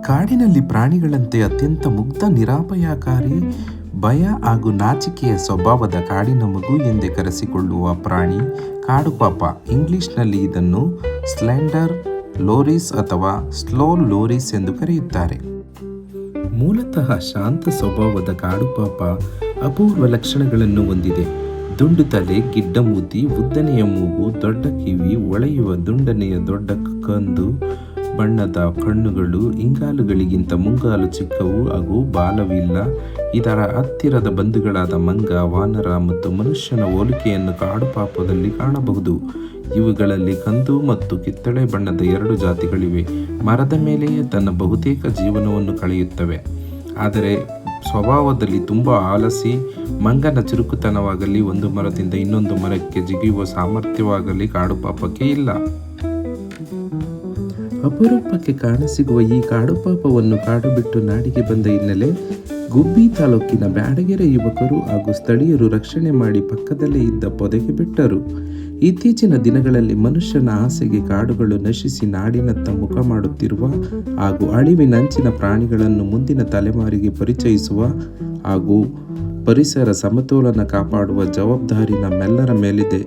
ಕಾಡಿನಲ್ಲಿ ಪ್ರಾಣಿಗಳಂತೆ ಅತ್ಯಂತ ಮುಗ್ಧ, ನಿರಾಪಾಯಕಾರಿ, ಭಯ ಹಾಗೂ ನಾಚಿಕೆಯ ಸ್ವಭಾವದ ಕಾಡಿನ ಮಗು ಎಂದೇ ಕರೆಸಿಕೊಳ್ಳುವ ಪ್ರಾಣಿ ಕಾಡುಪಾಪ. ಇಂಗ್ಲಿಷ್ನಲ್ಲಿ ಇದನ್ನು ಸ್ಲೆಂಡರ್ ಲೋರಿಸ್ ಅಥವಾ ಸ್ಲೋ ಲೋರಿಸ್ ಎಂದು ಕರೆಯುತ್ತಾರೆ. ಮೂಲತಃ ಶಾಂತ ಸ್ವಭಾವದ ಕಾಡುಪಾಪ ಅಪೂರ್ವ ಲಕ್ಷಣಗಳನ್ನು ಹೊಂದಿದೆ. ದುಂಡು ತಲೆ, ಗಿಡ್ಡ ಮೂತಿ, ಉದ್ದನೆಯ ಮೂಗು, ದೊಡ್ಡ ಕಿವಿ, ಹೊಳೆಯುವ ದುಂಡನೆಯ ದೊಡ್ಡ ಕಂದು ಬಣ್ಣದ ಕಣ್ಣುಗಳು, ಇಂಗಾಲುಗಳಿಗಿಂತ ಮುಂಗಾಲು ಚಿಕ್ಕವು ಹಾಗೂ ಬಾಲವಿಲ್ಲ. ಇದರ ಹತ್ತಿರದ ಬಂಧುಗಳಾದ ಮಂಗ, ವಾನರ ಮತ್ತು ಮನುಷ್ಯನ ಹೋಲಿಕೆಯನ್ನು ಕಾಡುಪಾಪದಲ್ಲಿ ಕಾಣಬಹುದು. ಇವುಗಳಲ್ಲಿ ಕಂದು ಮತ್ತು ಕಿತ್ತಳೆ ಬಣ್ಣದ 2 ಜಾತಿಗಳಿವೆ. ಮರದ ಮೇಲೆಯೇ ತನ್ನ ಬಹುತೇಕ ಜೀವನವನ್ನು ಕಳೆಯುತ್ತವೆ. ಆದರೆ ಸ್ವಭಾವದಲ್ಲಿ ತುಂಬ ಆಲಸಿ. ಮಂಗನ ಚುರುಕುತನವಾಗಲಿ, ಒಂದು ಮರದಿಂದ ಇನ್ನೊಂದು ಮರಕ್ಕೆ ಜಿಗಿಯುವ ಸಾಮರ್ಥ್ಯವಾಗಲಿ ಕಾಡುಪಾಪಕ್ಕೆ ಇಲ್ಲ. ಅಪರೂಪಕ್ಕೆ ಕಾಣಸಿಗುವ ಈ ಕಾಡುಪಾಪವನ್ನು ಕಾಡು ಬಿಟ್ಟು ನಾಡಿಗೆ ಬಂದ ಹಿನ್ನೆಲೆ ಗುಬ್ಬಿ ತಾಲೂಕಿನ ಬ್ಯಾಡಗೆರೆ ಯುವಕರು ಹಾಗೂ ಸ್ಥಳೀಯರು ರಕ್ಷಣೆ ಮಾಡಿ ಪಕ್ಕದಲ್ಲೇ ಇದ್ದ ಪೊದೆಗೆ ಬಿಟ್ಟರು. ಇತ್ತೀಚಿನ ದಿನಗಳಲ್ಲಿ ಮನುಷ್ಯನ ಆಸೆಗೆ ಕಾಡುಗಳು ನಶಿಸಿ ನಾಡಿನತ್ತ ಮುಖ ಮಾಡುತ್ತಿರುವ ಹಾಗೂ ಅಳಿವಿನಂಚಿನ ಪ್ರಾಣಿಗಳನ್ನು ಮುಂದಿನ ತಲೆಮಾರಿಗೆ ಪರಿಚಯಿಸುವ ಹಾಗೂ ಪರಿಸರ ಸಮತೋಲನ ಕಾಪಾಡುವ ಜವಾಬ್ದಾರಿ ನಮ್ಮೆಲ್ಲರ ಮೇಲಿದೆ.